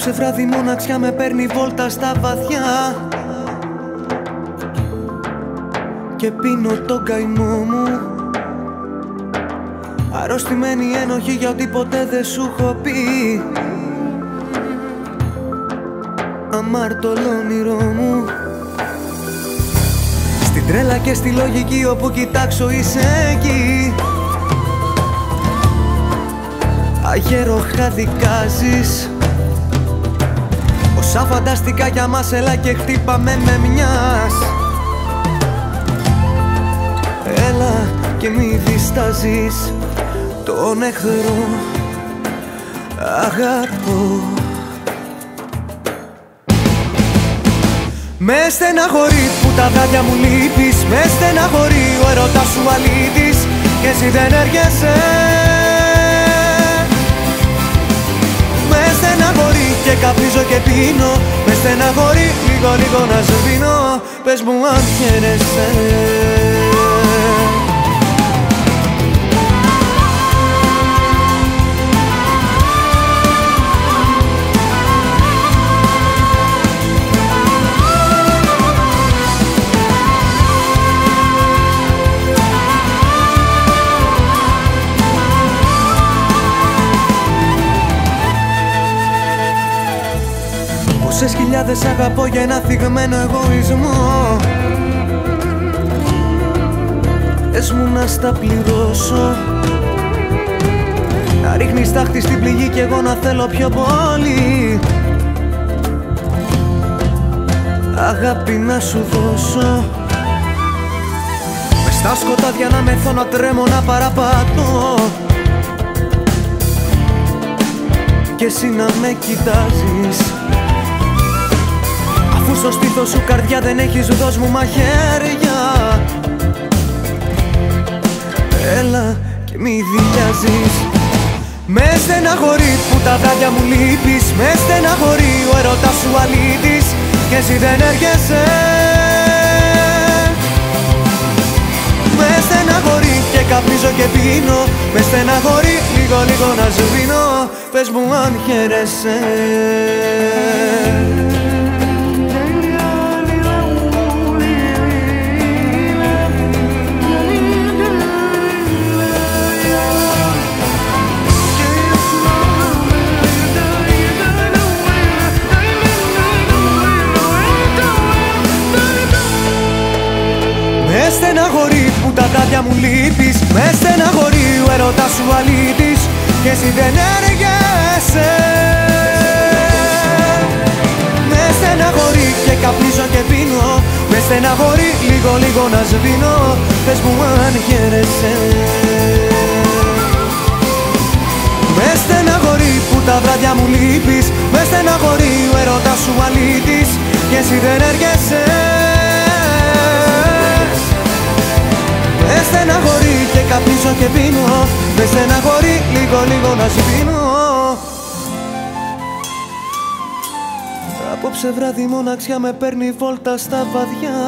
Απόψε βράδυ μοναξιά με παίρνει βόλτα στα βαθιά και πίνω τον καημό μου. Αρρωστημένη ένοχη για ό,τι ποτέ δεν σου έχω πει. Αμάρτωλο όνειρό μου. Στην τρέλα και στη λογική όπου κοιτάξω είσαι εκεί. Αγέροχα δικάζεις όσα φανταστικά για μας, έλα και χτύπαμε με μιας. Έλα και μη διστάζεις, τον εχθρό αγαπώ. Με στεναχωρεί που τα βράδια μου λείπεις. Με στεναχωρεί ο έρωτας σου αλήτης και εσύ δεν έρχεσαι. Με στεναχωρεί και καπνίζω και πίνω. Με στεναχωρεί λίγο λίγο να σβήνω. Πες μου αν χαίρεσαι. Πόσες χιλιάδες αγαπώ για ένα θυγμένο εγωισμό. Πες μου να στα πληρώσω. Να ρίχνεις τάχτη στην πληγή κι εγώ να θέλω πιο πολύ. Αγάπη να σου δώσω. Μες στα σκοτάδια να μεθώ, να τρέμω, να παραπατώ. Και εσύ να με κοιτάζεις. Αφού στο στήθος σου καρδιά δεν έχεις, δώσ' μου μαχαίρια. Έλα και μη δικιάζεις. Με στεναχωρεί που τα βράδια μου λείπεις. Με στεναχωρεί ο έρωτας σου αλήτης και εσύ δεν έρχεσαι. Με στεναχωρεί και καπνίζω και πίνω. Με στεναχωρεί λίγο λίγο να σβήνω. Πες μου αν χαίρεσαι. Με στεναχωρεί που τα βράδια μου λείπεις. Με στεναχωρεί ο έρωτας σου αλήτης και εσύ δεν έρχεσαι. Με στεναχωρεί και καπνίζω και πίνω. Με στεναχωρεί λίγο λίγο να σβήνω. Πες μου αν χαίρεσαι. Με στεναχωρεί που τα βράδια μου λείπεις. Με στεναχωρεί ο έρωτας σου αλήτης και εσύ δεν έρχεσαι. Με στεναχωρεί και καπνίζω και πίνω. Με στεναχωρεί λίγο λίγο να σβήνω. Απόψε βράδυ μοναξιά με παίρνει βόλτα στα βαθιά.